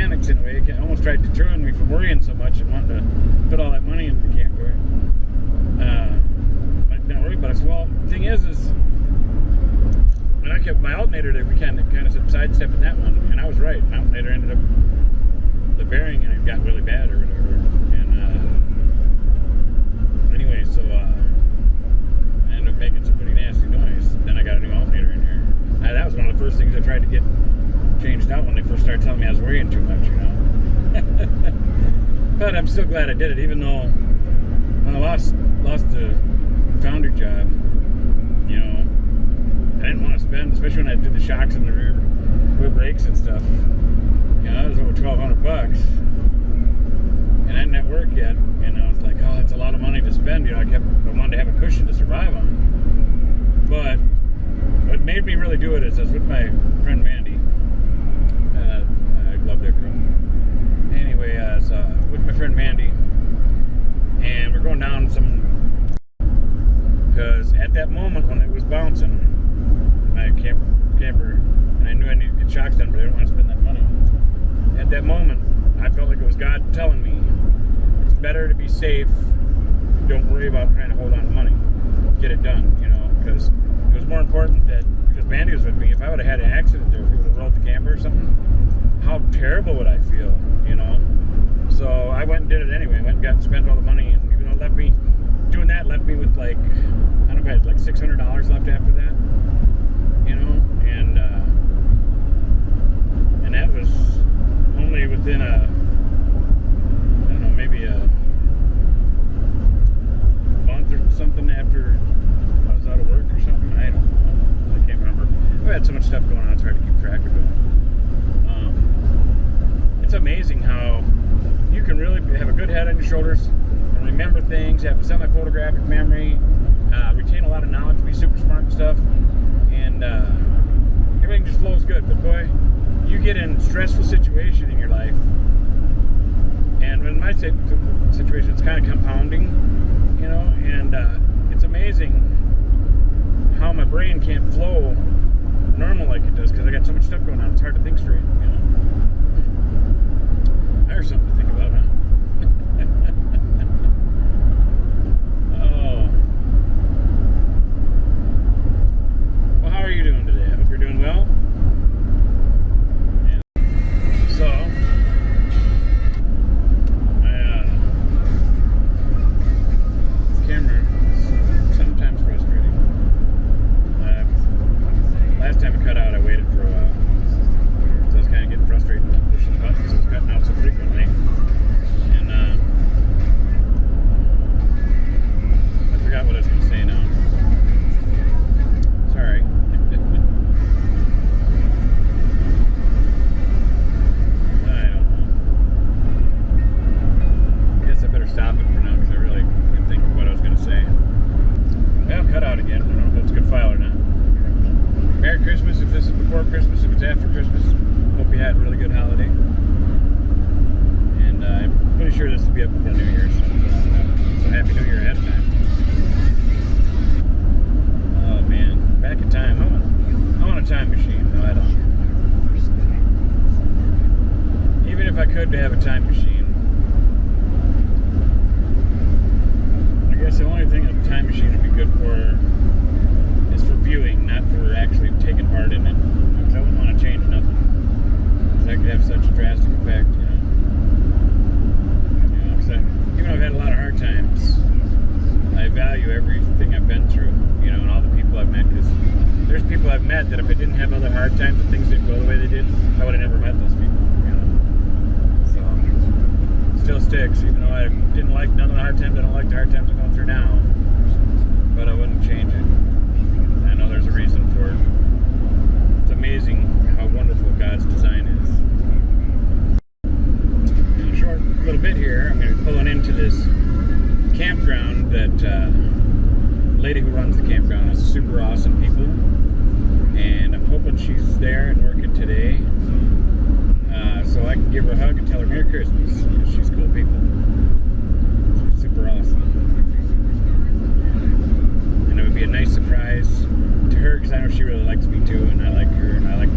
mechanics in a way. It almost tried deterring me from worrying so much and wanting to put all that money into the camper. But I didn't worry about it. Well, the thing is when I kept my alternator there, we kind of sidestepping that one, and I was right. My alternator ended up the bearing and it got really bad or whatever. And anyway, so I ended up making some pretty nasty noise. Then I got a new alternator in here. That was one of the first things I tried to get changed out when they first started telling me I was worrying too much, But I'm still glad I did it, even though when I lost the foundry job, I didn't want to spend, especially when I did the shocks and the rear brakes and stuff. It was over $1,200, and I didn't have work yet, and I was like, oh, that's a lot of money to spend. I wanted to have a cushion to survive on. But what made me really do it is I was with my friend Mandy. I love that girl. Anyway, I was with my friend Mandy, and we're going down because at that moment when it was bouncing, my camper, and I knew I needed to get shocks done, but I didn't want to spend that money. At that moment, I felt like it was God telling me, it's better to be safe. Don't worry about trying to hold on to money. Get it done, because it was more important because Mandy was with me. If I would have had an accident there, if we would have rolled the camper or something, how terrible would I feel, So I went and did it anyway. I went and got to spend all the money, and even though it left me with I don't know if I had like $600 left after that, and that was only within maybe a month or something after I was out of work or something. I don't know. I can't remember. I had so much stuff going on, it's hard to keep track of it. It's amazing how you can really have a good head on your shoulders and remember things, have a semi-photographic memory, retain a lot of knowledge, be super smart and stuff, and everything just flows good. But boy, you get in a stressful situation in your life, and in my situation, it's kind of compounding, and it's amazing how my brain can't flow normal like it does because I got so much stuff going on. It's hard to think straight, There's something to think about, huh? Oh. Well, how are you doing today? I hope you're doing well. So, this camera is sometimes frustrating. Last time it cut out, I waited for a while. So I was kind of getting frustrated and keep pushing the buttons. So it's cutting out so frequently. And I forgot what I was going to say now. Sorry. Stop it for now because I really couldn't think of what I was going to say. Well, cut out again. I don't know if that's a good file or not. Merry Christmas if this is before Christmas. If it's after Christmas, hope you had a really good holiday. And I'm pretty sure this will be up before New Year's. So happy New Year ahead of time. Oh man, back in time. I want a time machine. No, I don't. Even if I could have a time machine, I guess the only thing a time machine would be good for is for viewing, not for actually taking part in it. Because I wouldn't want to change nothing. Because that could have such a drastic effect, even though I've had a lot of hard times, I value everything I've been through, and all the people I've met. Because there's people I've met that if I didn't have other hard times and things didn't go the way they did, I would have never met those people, So, it still sticks, even though I didn't like none of the hard times. I don't like the hard times I'm going through now, but I wouldn't change it. I know there's a reason for it. It's amazing how wonderful God's design is. In a short little bit here, I'm going to be pulling into this campground that the lady who runs the campground is super awesome people, and I'm hoping she's there and working today, so I can give her a hug and tell her Merry Christmas. She's cool people. She's super awesome. And it would be a nice surprise to her because I know she really likes me too, and I like her, and I like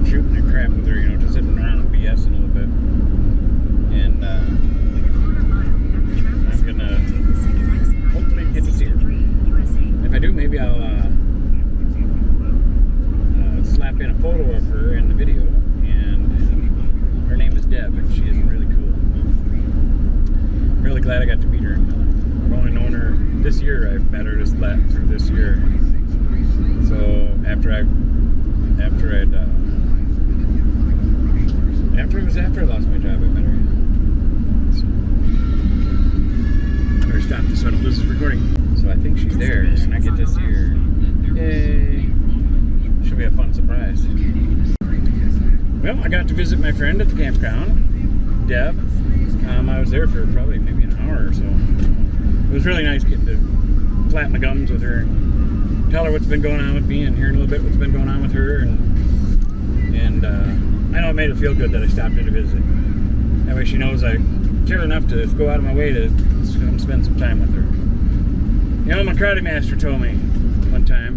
shooting the crap with her, just sitting around and BSing a little bit. glad I got to meet her. I've only known her this year. I've met her through this year. So after I lost my job, I met her. So I better stop this so I don't lose this recording. So I think she's there, and I get to see her. Yay! Should be a fun surprise. Well, I got to visit my friend at the campground, Deb. I was there for probably maybe an hour or so. It was really nice getting to flat my gums with her and tell her what's been going on with me and hearing a little bit what's been going on with her. And I know it made her feel good that I stopped in to visit. That way she knows I care enough to go out of my way to come spend some time with her. You know, my karate master told me one time,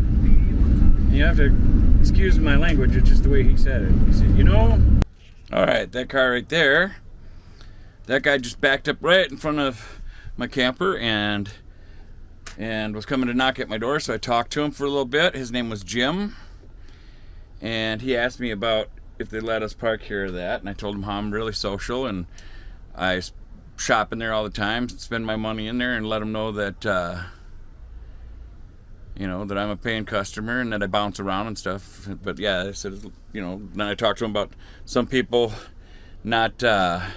and you have to excuse my language, it's just the way he said it. He said, you know, all right, that car right there, that guy just backed up right in front of my camper and was coming to knock at my door, so I talked to him for a little bit. His name was Jim, and he asked me about if they let us park here or that, and I told him how I'm really social and I shop in there all the time, spend my money in there, and let him know that that I'm a paying customer and that I bounce around and stuff. But yeah, I said, then I talked to him about some people not, that's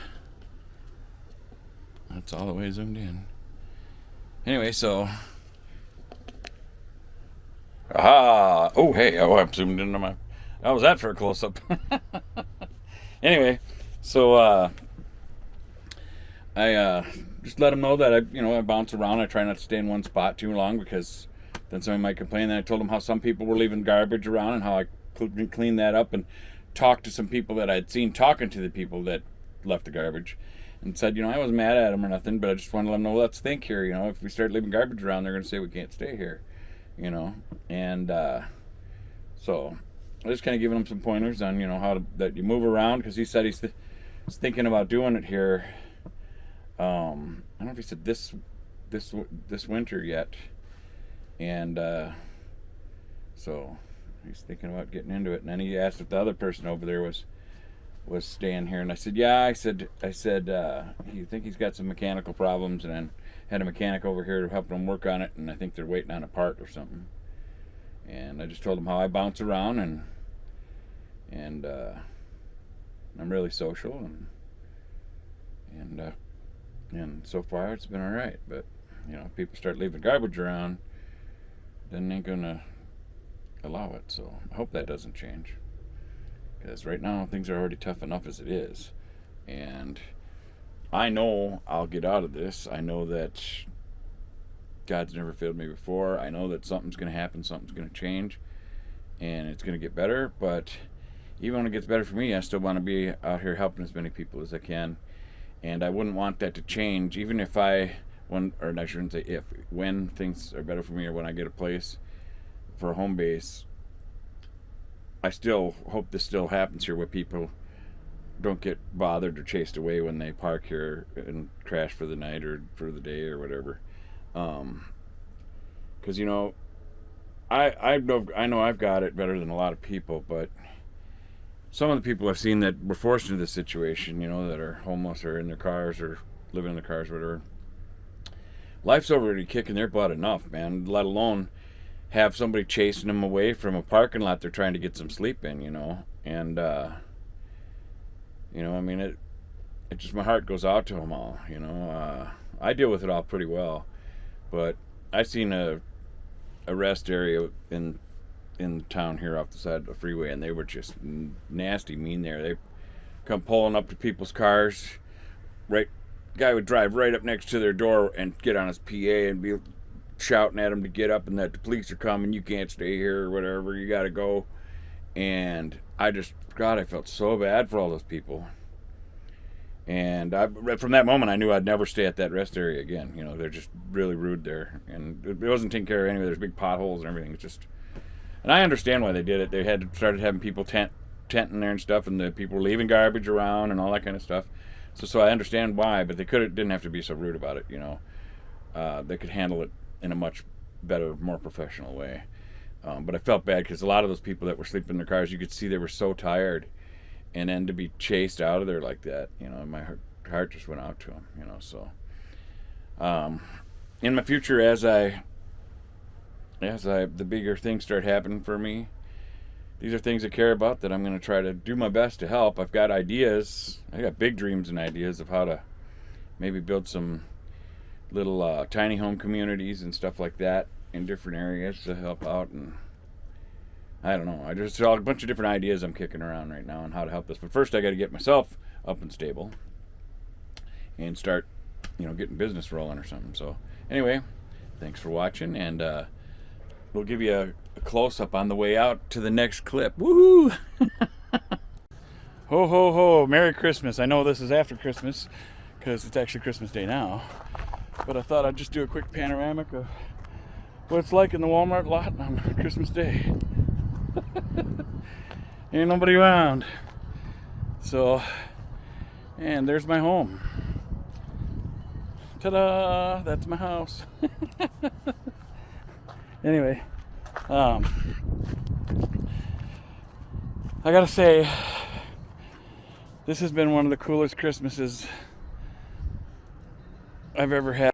all the way zoomed in. Anyway, so, I'm zoomed into my, how was that for a close-up? Anyway, so, I just let him know that I bounce around. I try not to stay in one spot too long because then somebody might complain. Then I told him how some people were leaving garbage around and how I could clean that up, and talked to some people that I'd seen talking to the people that left the garbage, and said, I wasn't mad at them or nothing, but I just wanted to let them know, let's think here. If we start leaving garbage around, they're going to say we can't stay here. And so I just kind of giving him some pointers on that you move around, because he said he's thinking about doing it here. I don't know if he said this winter yet. And so he's thinking about getting into it. And then he asked if the other person over there was staying here, and I said, yeah. I said, you think he's got some mechanical problems, and then had a mechanic over here helping him work on it, and I think they're waiting on a part or something. And I just told him how I bounce around, and I'm really social, and so far it's been all right. But if people start leaving garbage around, then they ain't gonna allow it. So I hope that doesn't change, because right now things are already tough enough as it is, and I know I'll get out of this. I know that God's never failed me before. I know that something's gonna happen, something's gonna change, and it's gonna get better. But even when it gets better for me, I still want to be out here helping as many people as I can, and I wouldn't want that to change, even if when things are better for me, or when I get a place for a home base. I still hope this still happens here, where people don't get bothered or chased away when they park here and crash for the night or for the day or whatever. Because I know I've got it better than a lot of people, but some of the people I've seen that were forced into this situation, that are homeless or in their cars or living in their cars or whatever, life's already kicking their butt enough, man, let alone have somebody chasing them away from a parking lot they're trying to get some sleep in, and it just, my heart goes out to them all. I deal with it all pretty well, but I seen a rest area in town here off the side of the freeway, and they were just nasty mean there. They come pulling up to people's cars, right. Guy would drive right up next to their door and get on his PA and be shouting at them to get up and that the police are coming, you can't stay here or whatever, you gotta go. And I felt so bad for all those people. And from that moment I knew I'd never stay at that rest area again. They're just really rude there, and it wasn't taken care of anyway. There's big potholes and everything. It's just, and I understand why they did it. They started having people tenting there and stuff, and the people were leaving garbage around and all that kind of stuff. So I understand why, but they didn't have to be so rude about it. They could handle it in a much better, more professional way. But I felt bad, because a lot of those people that were sleeping in their cars, you could see they were so tired, and then to be chased out of there like that, my heart just went out to them. So In my future, as the bigger things start happening for me, these are things I care about that I'm going to try to do my best to help. I've got ideas. I got big dreams and ideas of how to maybe build some little tiny home communities and stuff like that in different areas to help out. And I don't know. I just saw a bunch of different ideas I'm kicking around right now on how to help this. But first, I got to get myself up and stable and start, getting business rolling or something. So anyway, thanks for watching, and we'll give you a close-up on the way out to the next clip. Woohoo! Ho, ho, ho. Merry Christmas. I know this is after Christmas because it's actually Christmas Day now. But I thought I'd just do a quick panoramic of what it's like in the Walmart lot on Christmas Day. Ain't nobody around. So, and there's my home. Ta-da! That's my house. Anyway, I gotta say, this has been one of the coolest Christmases I've ever had.